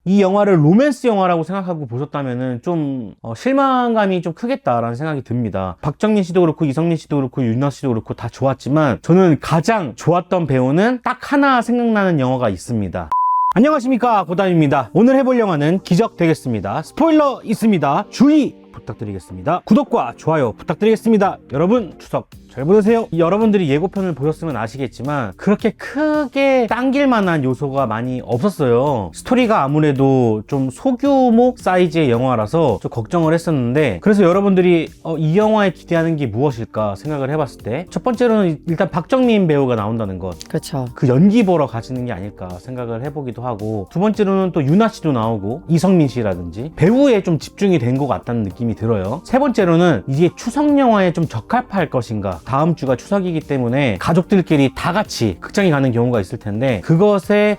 이 영화를 로맨스 영화라고 생각하고 보셨다면은 좀 실망감이 좀 크겠다라는 생각이 듭니다. 박정민 씨도 그렇고 이성민 씨도 그렇고 윤아 씨도 그렇고 다 좋았지만 저는 가장 좋았던 배우는 딱 하나 생각나는 영화가 있습니다. 안녕하십니까, 고담입니다. 오늘 해볼 영화는 기적 되겠습니다. 스포일러 있습니다. 주의 부탁드리겠습니다. 구독과 좋아요 부탁드리겠습니다. 여러분 추석 잘 보내세요. 여러분들이 예고편을 보셨으면 아시겠지만 그렇게 크게 당길 만한 요소가 많이 없었어요. 스토리가 아무래도 좀 소규모 사이즈의 영화라서 좀 걱정을 했었는데, 그래서 여러분들이 이 영화에 기대하는 게 무엇일까 생각을 해봤을 때 첫 번째로는 일단 박정민 배우가 나온다는 것, 그렇죠. 그 연기 보러 가시는 게 아닐까 생각을 해보기도 하고, 두 번째로는 또 윤아 씨도 나오고 이성민 씨라든지 배우에 좀 집중이 된 것 같다는 느낌이 들어요. 세 번째로는 이게 추석 영화에 좀 적합할 것인가, 다음 주가 추석이기 때문에 가족들끼리 다 같이 극장에 가는 경우가 있을 텐데 그것에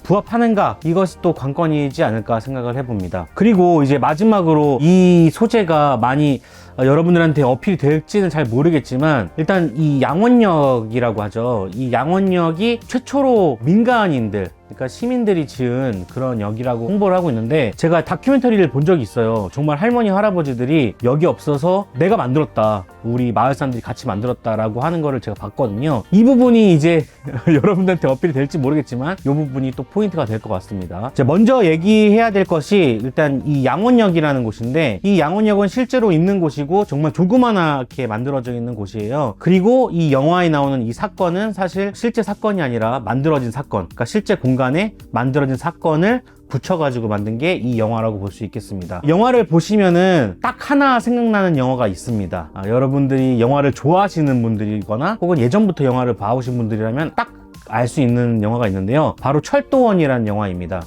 부합하는가, 이것이 또 관건이지 않을까 생각을 해봅니다. 그리고 이제 마지막으로 이 소재가 많이 여러분들한테 어필이 될지는 잘 모르겠지만, 일단 이 양원역이라고 하죠. 이 양원역이 최초로 민간인들, 그러니까 시민들이 지은 그런 역이라고 홍보를 하고 있는데, 제가 다큐멘터리를 본 적이 있어요. 정말 할머니 할아버지들이 역이 없어서 내가 만들었다, 우리 마을 사람들이 같이 만들었다라고 하는 거를 제가 봤거든요. 이 부분이 이제 여러분들한테 어필이 될지 모르겠지만 이 부분이 또 포인트가 될 것 같습니다. 먼저 얘기해야 될 것이 일단 이 양원역이라는 곳인데, 이 양원역은 실제로 있는 곳이고 정말 조그만하게 만들어져 있는 곳이에요. 그리고 이 영화에 나오는 이 사건은 사실 실제 사건이 아니라 만들어진 사건, 그러니까 실제 공간에 만들어진 사건을 붙여가지고 만든 게 이 영화라고 볼 수 있겠습니다. 영화를 보시면은 딱 하나 생각나는 영화가 있습니다. 여러분들이 영화를 좋아하시는 분들이거나 혹은 예전부터 영화를 봐오신 분들이라면 딱 알 수 있는 영화가 있는데요. 바로 철도원이라는 영화입니다.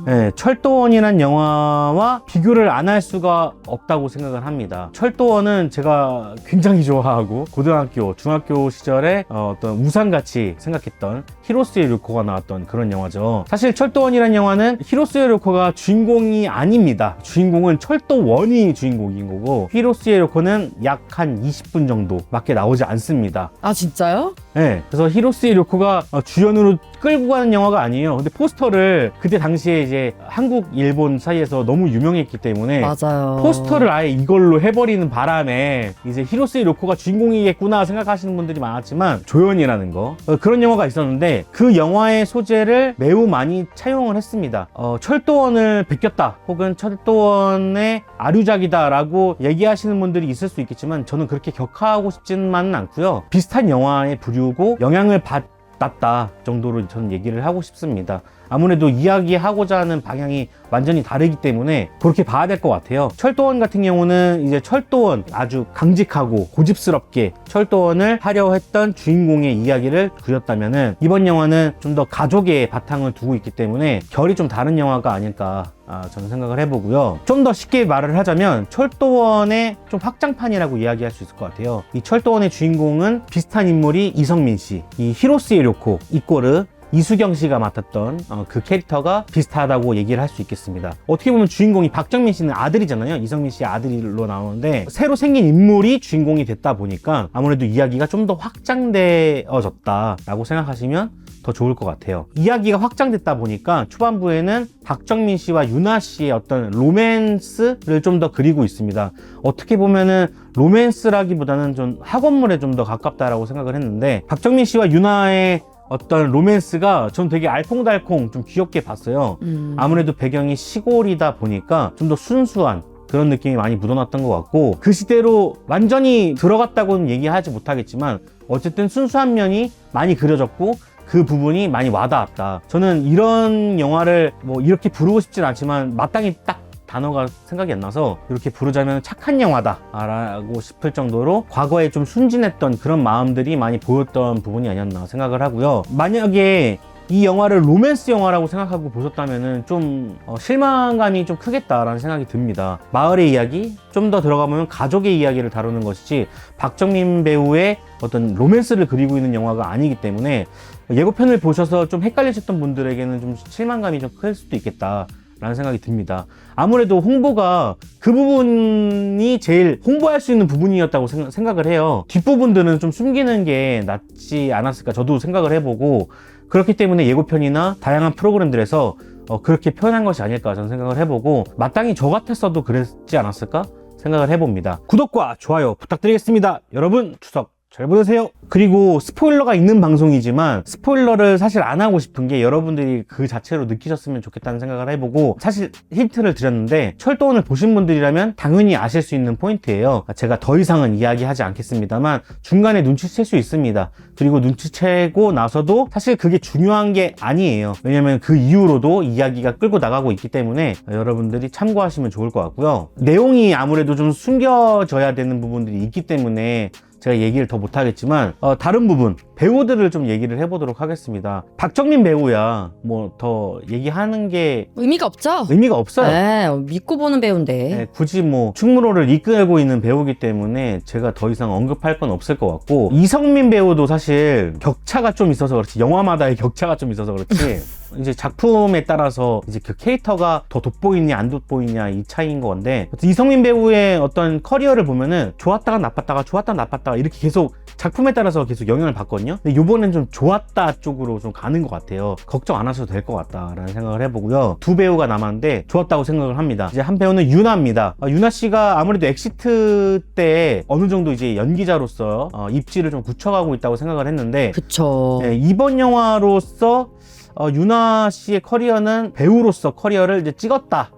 네, 철도원이라는 영화와 비교를 안 할 수가 없다고 생각을 합니다. 철도원은 제가 굉장히 좋아하고 고등학교, 중학교 시절에 어떤 우상같이 생각했던 히로스의 료코가 나왔던 그런 영화죠. 사실 철도원이라는 영화는 히로스의 료코가 주인공이 아닙니다. 주인공은 철도원이 주인공인 거고, 히로스의 료코는 약 한 20분 정도밖에 나오지 않습니다. 아, 진짜요? 네, 그래서 히로스의 료코가 주연으로 끌고 가는 영화가 아니에요. 근데 포스터를 그때 당시에 이제 한국, 일본 사이에서 너무 유명했기 때문에 맞아요. 포스터를 아예 이걸로 해버리는 바람에 이제 히로스의 료코가 주인공이겠구나 생각하시는 분들이 많았지만 조연이라는 거, 그런 영화가 있었는데 그 영화의 소재를 매우 많이 차용을 했습니다. 철도원을 베꼈다 혹은 철도원의 아류작이다 라고 얘기하시는 분들이 있을 수 있겠지만 저는 그렇게 격하고 싶지만은 않고요. 비슷한 영화의 부류고 영향을 받았다 정도로 저는 얘기를 하고 싶습니다. 아무래도 이야기하고자 하는 방향이 완전히 다르기 때문에 그렇게 봐야 될 것 같아요. 철도원 같은 경우는 이제 철도원, 아주 강직하고 고집스럽게 철도원을 하려 했던 주인공의 이야기를 그렸다면은, 이번 영화는 좀 더 가족의 바탕을 두고 있기 때문에 결이 좀 다른 영화가 아닐까 저는 생각을 해보고요. 좀 더 쉽게 말을 하자면 철도원의 좀 확장판이라고 이야기할 수 있을 것 같아요. 이 철도원의 주인공은 비슷한 인물이 이성민 씨, 이 히로스의 료코, 이꼬르 이수경 씨가 맡았던 그 캐릭터가 비슷하다고 얘기를 할 수 있겠습니다. 어떻게 보면 주인공이 박정민 씨는 아들이잖아요. 이성민 씨의 아들로 나오는데 새로 생긴 인물이 주인공이 됐다 보니까 아무래도 이야기가 좀 더 확장되어졌다라고 생각하시면 더 좋을 것 같아요. 이야기가 확장됐다 보니까 초반부에는 박정민 씨와 윤아 씨의 어떤 로맨스를 좀 더 그리고 있습니다. 어떻게 보면은 로맨스라기보다는 좀 학원물에 좀 더 가깝다라고 생각을 했는데, 박정민 씨와 윤아의 어떤 로맨스가 전 되게 알콩달콩 좀 귀엽게 봤어요. 아무래도 배경이 시골이다 보니까 좀 더 순수한 그런 느낌이 많이 묻어났던 것 같고, 그 시대로 완전히 들어갔다고는 얘기하지 못하겠지만 어쨌든 순수한 면이 많이 그려졌고 그 부분이 많이 와닿았다. 저는 이런 영화를 뭐 이렇게 부르고 싶진 않지만 마땅히 딱 단어가 생각이 안 나서 이렇게 부르자면 착한 영화다 라고 싶을 정도로 과거에 좀 순진했던 그런 마음들이 많이 보였던 부분이 아니었나 생각을 하고요. 만약에 이 영화를 로맨스 영화라고 생각하고 보셨다면은 좀 실망감이 좀 크겠다라는 생각이 듭니다. 마을의 이야기, 좀 더 들어가보면 가족의 이야기를 다루는 것이지 박정민 배우의 어떤 로맨스를 그리고 있는 영화가 아니기 때문에 예고편을 보셔서 좀 헷갈리셨던 분들에게는 좀 실망감이 좀 클 수도 있겠다 라는 생각이 듭니다. 아무래도 홍보가 그 부분이 제일 홍보할 수 있는 부분이었다고 생각을 해요. 뒷부분들은 좀 숨기는 게 낫지 않았을까 저도 생각을 해보고, 그렇기 때문에 예고편이나 다양한 프로그램들에서 그렇게 표현한 것이 아닐까 저는 생각을 해보고 마땅히 저 같았어도 그랬지 않았을까 생각을 해봅니다. 구독과 좋아요 부탁드리겠습니다. 여러분 추석 잘 보내세요. 그리고 스포일러가 있는 방송이지만 스포일러를 사실 안 하고 싶은 게 여러분들이 그 자체로 느끼셨으면 좋겠다는 생각을 해보고 사실 힌트를 드렸는데 철도원을 보신 분들이라면 당연히 아실 수 있는 포인트예요. 제가 더 이상은 이야기하지 않겠습니다만 중간에 눈치챌 수 있습니다. 그리고 눈치채고 나서도 사실 그게 중요한 게 아니에요. 왜냐면 그 이후로도 이야기가 끌고 나가고 있기 때문에 여러분들이 참고하시면 좋을 것 같고요. 내용이 아무래도 좀 숨겨져야 되는 부분들이 있기 때문에 제가 얘기를 더 못하겠지만 다른 부분 배우들을 좀 얘기를 해보도록 하겠습니다. 박정민 배우야 뭐 더 얘기하는 게 의미가 없죠? 의미가 없어요. 네, 믿고 보는 배우인데. 네, 굳이 뭐 충무로를 이끌고 있는 배우기 때문에 제가 더 이상 언급할 건 없을 것 같고 이성민 배우도 사실 격차가 좀 있어서 그렇지 영화마다의 격차가 좀 있어서 그렇지 이제 작품에 따라서 이제 그 캐릭터가 더 돋보이냐 안 돋보이냐 이 차이인 건데 이성민 배우의 어떤 커리어를 보면은 좋았다가 나빴다가 좋았다가 나빴다가 이렇게 계속 작품에 따라서 계속 영향을 받거든요. 근데 이번엔 좀 좋았다 쪽으로 좀 가는 것 같아요. 걱정 안 하셔도 될 것 같다라는 생각을 해보고요. 두 배우가 남았는데 좋았다고 생각을 합니다. 이제 한 배우는 유나입니다. 유나 씨가 아무래도 엑시트 때 어느 정도 이제 연기자로서 입지를 좀 굳혀가고 있다고 생각을 했는데 그쵸. 네, 이번 영화로서 유나 씨의 커리어는 배우로서 커리어를 이제 찍었다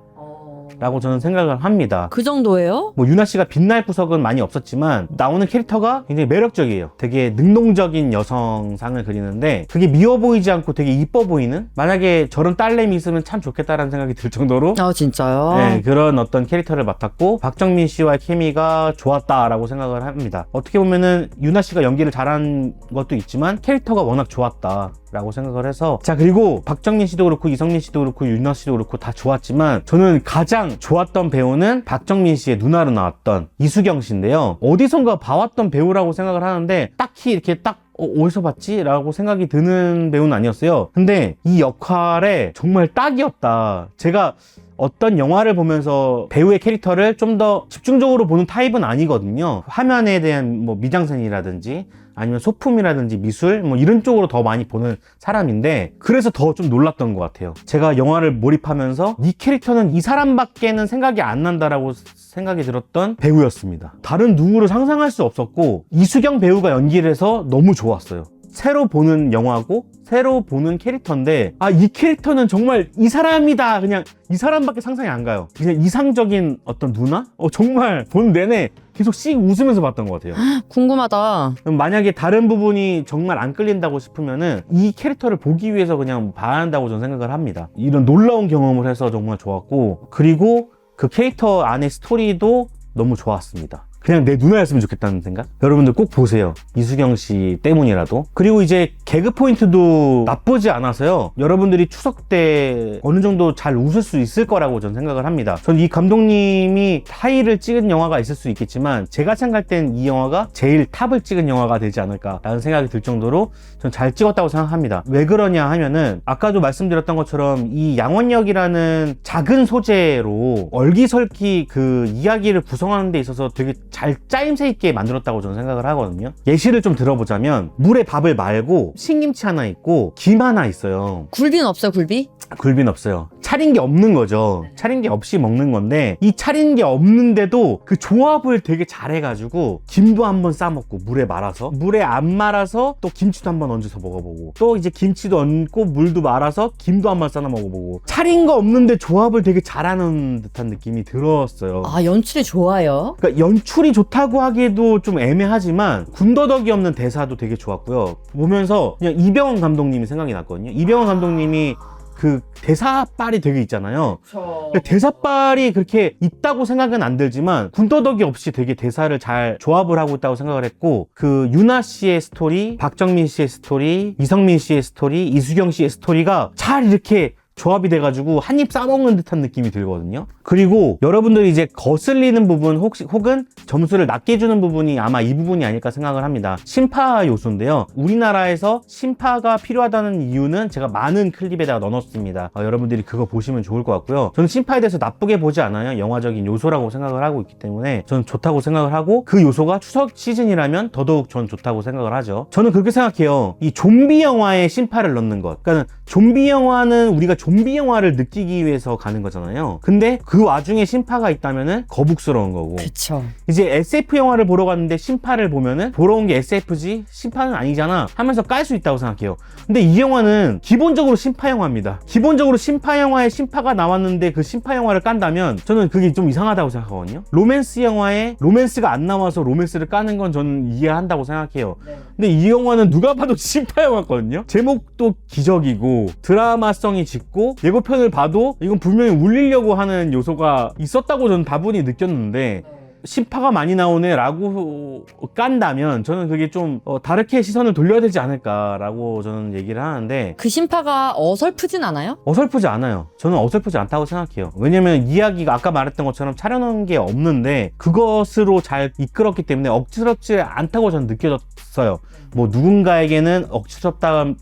라고 저는 생각을 합니다. 그 정도예요? 뭐 유나 씨가 빛날 구석은 많이 없었지만 나오는 캐릭터가 굉장히 매력적이에요. 되게 능동적인 여성상을 그리는데 그게 미워 보이지 않고 되게 이뻐 보이는, 만약에 저런 딸내미 있으면 참 좋겠다라는 생각이 들 정도로 진짜요? 네, 그런 어떤 캐릭터를 맡았고 박정민 씨와의 케미가 좋았다라고 생각을 합니다. 어떻게 보면은 유나 씨가 연기를 잘한 것도 있지만 캐릭터가 워낙 좋았다 라고 생각을 해서, 자, 그리고 박정민 씨도 그렇고 이성민 씨도 그렇고 유나 씨도 그렇고 다 좋았지만 저는 가장 좋았던 배우는 박정민 씨의 누나로 나왔던 이수경 씨인데요. 어디선가 봐왔던 배우라고 생각을 하는데 딱히 이렇게 딱 어디서 봤지? 라고 생각이 드는 배우는 아니었어요. 근데 이 역할에 정말 딱이었다. 제가 어떤 영화를 보면서 배우의 캐릭터를 좀 더 집중적으로 보는 타입은 아니거든요. 화면에 대한 뭐 미장센이라든지 아니면 소품이라든지 미술 뭐 이런 쪽으로 더 많이 보는 사람인데, 그래서 더 좀 놀랐던 것 같아요. 제가 영화를 몰입하면서 이 캐릭터는 이 사람밖에는 생각이 안 난다라고 생각이 들었던 배우였습니다. 다른 누구를 상상할 수 없었고 이수경 배우가 연기를 해서 너무 좋았어요. 새로 보는 영화고 새로 보는 캐릭터인데 이 캐릭터는 정말 이 사람이다, 그냥 이 사람밖에 상상이 안 가요. 그냥 이상적인 어떤 누나? 정말 보는 내내 계속 씩 웃으면서 봤던 것 같아요. 궁금하다. 만약에 다른 부분이 정말 안 끌린다고 싶으면은 이 캐릭터를 보기 위해서 그냥 봐야 한다고 저는 생각을 합니다. 이런 놀라운 경험을 해서 정말 좋았고, 그리고 그 캐릭터 안의 스토리도 너무 좋았습니다. 그냥 내 누나였으면 좋겠다는 생각? 여러분들 꼭 보세요. 이수경 씨 때문이라도. 그리고 이제 개그 포인트도 나쁘지 않아서요. 여러분들이 추석 때 어느 정도 잘 웃을 수 있을 거라고 저는 생각을 합니다. 전 이 감독님이 타이를 찍은 영화가 있을 수 있겠지만 제가 생각할 땐 이 영화가 제일 탑을 찍은 영화가 되지 않을까라는 생각이 들 정도로 전 잘 찍었다고 생각합니다. 왜 그러냐 하면은 아까도 말씀드렸던 것처럼 이 양원역이라는 작은 소재로 얼기설기 그 이야기를 구성하는 데 있어서 되게 잘 짜임새 있게 만들었다고 저는 생각을 하거든요. 예시를 좀 들어보자면 물에 밥을 말고 신김치 하나 있고 김 하나 있어요. 굴비는 없어요, 굴비? 굴비는 없어요. 차린 게 없는 거죠. 차린 게 없이 먹는 건데 이 차린 게 없는데도 그 조합을 되게 잘해가지고 김도 한번 싸먹고 물에 말아서, 물에 안 말아서 또 김치도 한번 얹어서 먹어보고, 또 이제 김치도 얹고 물도 말아서 김도 한번 싸나 먹어보고, 차린 거 없는데 조합을 되게 잘하는 듯한 느낌이 들었어요. 연출이 좋아요. 그러니까 연출이 좋다고 하기에도 좀 애매하지만 군더더기 없는 대사도 되게 좋았고요. 보면서 그냥 이병헌 감독님이 생각이 났거든요. 이병헌 감독님이 그 대사빨이 되게 있잖아요. 그러니까 대사빨이 그렇게 있다고 생각은 안 들지만 군더더기 없이 되게 대사를 잘 조합을 하고 있다고 생각을 했고, 그 유나 씨의 스토리, 박정민 씨의 스토리, 이성민 씨의 스토리, 이수경 씨의 스토리가 잘 이렇게 조합이 돼가지고 한 입 싸먹는 듯한 느낌이 들거든요. 그리고 여러분들이 이제 거슬리는 부분 혹은 점수를 낮게 주는 부분이 아마 이 부분이 아닐까 생각을 합니다. 심파 요소인데요. 우리나라에서 심파가 필요하다는 이유는 제가 많은 클립에다가 넣어놨습니다. 여러분들이 그거 보시면 좋을 것 같고요. 저는 심파에 대해서 나쁘게 보지 않아요. 영화적인 요소라고 생각을 하고 있기 때문에 저는 좋다고 생각을 하고, 그 요소가 추석 시즌이라면 더더욱 전 좋다고 생각을 하죠. 저는 그렇게 생각해요. 이 좀비 영화에 심파를 넣는 것, 그러니까 좀비 영화는 우리가 좀비 영화를 느끼기 위해서 가는 거잖아요. 근데 그 와중에 심파가 있다면은 거북스러운 거고. 그쵸. 이제 SF 영화를 보러 갔는데 심파를 보면은 보러 온 게 SF지 심파는 아니잖아 하면서 깔 수 있다고 생각해요. 근데 이 영화는 기본적으로 심파 영화입니다. 기본적으로 심파 영화에 심파가 나왔는데 그 심파 영화를 깐다면 저는 그게 좀 이상하다고 생각하거든요. 로맨스 영화에 로맨스가 안 나와서 로맨스를 까는 건 저는 이해한다고 생각해요. 근데 이 영화는 누가 봐도 심파 영화거든요. 제목도 기적이고 드라마성이 짙고 예고편을 봐도 이건 분명히 울리려고 하는 요소가 있었다고 저는 다분히 느꼈는데 심파가 많이 나오네 라고 깐다면 저는 그게 좀 다르게 시선을 돌려야 되지 않을까 라고 저는 얘기를 하는데 그 심파가 어설프진 않아요? 어설프지 않아요. 저는 어설프지 않다고 생각해요. 왜냐면 이야기가 아까 말했던 것처럼 차려놓은 게 없는데 그것으로 잘 이끌었기 때문에 억지스럽지 않다고 저는 느껴졌어요. 뭐 누군가에게는 억지스럽다고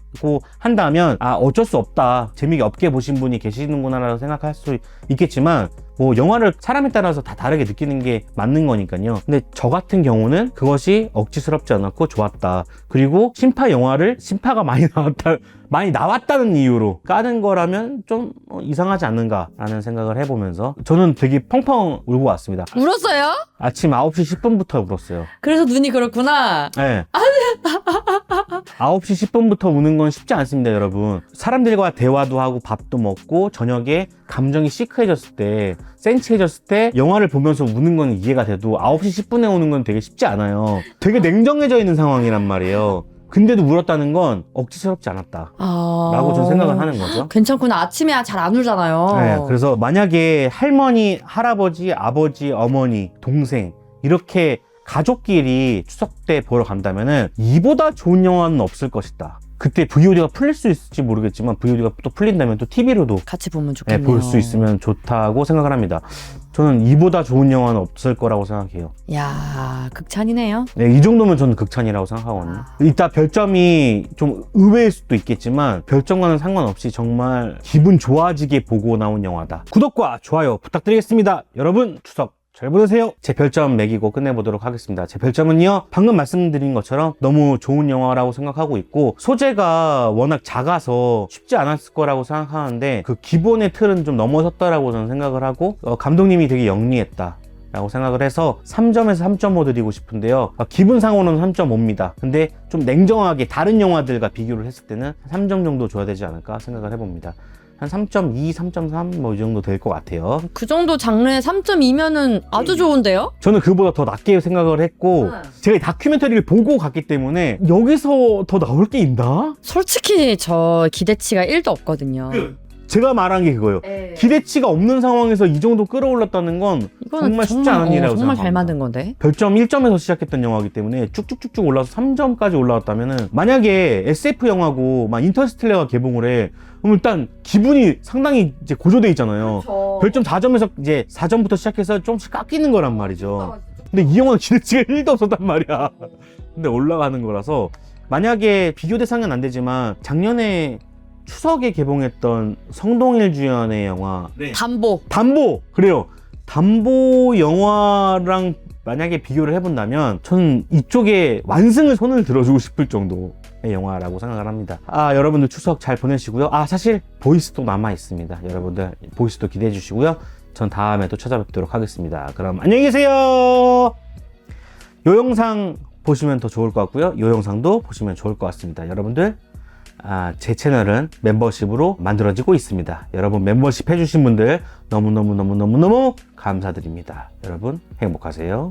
한다면 아 어쩔 수 없다, 재미가 없게 보신 분이 계시는구나 라고 생각할 수 있겠지만 뭐 영화를 사람에 따라서 다 다르게 느끼는 게 맞는 거니까요. 근데 저 같은 경우는 그것이 억지스럽지 않았고 좋았다. 그리고 심파 영화를 심파가 많이 나왔다는 이유로 까는 거라면 좀 이상하지 않는가라는 생각을 해보면서 저는 되게 펑펑 울고 왔습니다. 울었어요? 아침 9시 10분부터 울었어요. 그래서 눈이 그렇구나. 네. 9시 10분부터 우는 건 쉽지 않습니다, 여러분. 사람들과 대화도 하고 밥도 먹고 저녁에 감정이 시크해졌을 때, 센치해졌을 때 영화를 보면서 우는 건 이해가 돼도 9시 10분에 우는 건 되게 쉽지 않아요. 되게 냉정해져 있는 상황이란 말이에요. 근데도 울었다는 건 억지스럽지 않았다 라고 저는 생각을 하는 거죠. 괜찮구나. 아침에 잘 안 울잖아요. 네, 그래서 만약에 할머니, 할아버지, 아버지, 어머니, 동생 이렇게 가족끼리 추석 때 보러 간다면은 이보다 좋은 영화는 없을 것이다. 그때 VOD가 풀릴 수 있을지 모르겠지만 VOD가 또 풀린다면 또 TV로도 같이 보면 좋겠네요. 볼 수 있으면 좋다고 생각을 합니다. 저는 이보다 좋은 영화는 없을 거라고 생각해요. 야, 극찬이네요. 네, 이 정도면 저는 극찬이라고 생각하거든요. 이따 별점이 좀 의외일 수도 있겠지만 별점과는 상관없이 정말 기분 좋아지게 보고 나온 영화다. 구독과 좋아요 부탁드리겠습니다. 여러분 추석 잘 보내세요. 제 별점 매기고 끝내보도록 하겠습니다. 제 별점은요, 방금 말씀드린 것처럼 너무 좋은 영화라고 생각하고 있고 소재가 워낙 작아서 쉽지 않았을 거라고 생각하는데 그 기본의 틀은 좀 넘어섰다라고 저는 생각을 하고 감독님이 되게 영리했다 라고 생각을 해서 3점에서 3.5 드리고 싶은데요. 기분상으로는 3.5입니다. 근데 좀 냉정하게 다른 영화들과 비교를 했을 때는 3점 정도 줘야 되지 않을까 생각을 해봅니다. 한 3.2, 3.3 뭐 이 정도 될 것 같아요. 그 정도 장르에 3.2면은 아주 좋은데요? 저는 그보다 더 낮게 생각을 했고 제가 이 다큐멘터리를 보고 갔기 때문에 여기서 더 나올 게 있나? 솔직히 저 기대치가 1도 없거든요. 제가 말한 게 그거예요. 기대치가 없는 상황에서 이 정도 끌어올랐다는 건 이거는 정말 쉽지 않은 일이라고 정말 생각합니다. 잘 만든 건데. 별점 1점에서 시작했던 영화이기 때문에 쭉쭉쭉쭉 올라서 3점까지 올라왔다면은 만약에 SF 영화고 막 인터스텔라가 개봉을 해, 그럼 일단 기분이 상당히 이제 고조돼 있잖아요. 별점 4점에서 이제 4점부터 시작해서 조금씩 깎이는 거란 말이죠. 근데 이 영화는 기대치가 1도 없었단 말이야. 근데 올라가는 거라서 만약에 비교 대상은 안 되지만 작년에 추석에 개봉했던 성동일 주연의 영화 담보 그래요. 담보 영화랑 만약에 비교를 해본다면 저는 이쪽에 완승을 손을 들어주고 싶을 정도의 영화라고 생각을 합니다. 여러분들 추석 잘 보내시고요. 사실 보이스도 남아 있습니다. 여러분들 보이스도 기대해 주시고요. 전 다음에 또 찾아뵙도록 하겠습니다. 그럼 안녕히 계세요. 요 영상 보시면 더 좋을 것 같고요. 요 영상도 보시면 좋을 것 같습니다. 여러분들 제 채널은 멤버십으로 만들어지고 있습니다. 여러분 멤버십 해주신 분들 너무너무 감사드립니다. 여러분 행복하세요.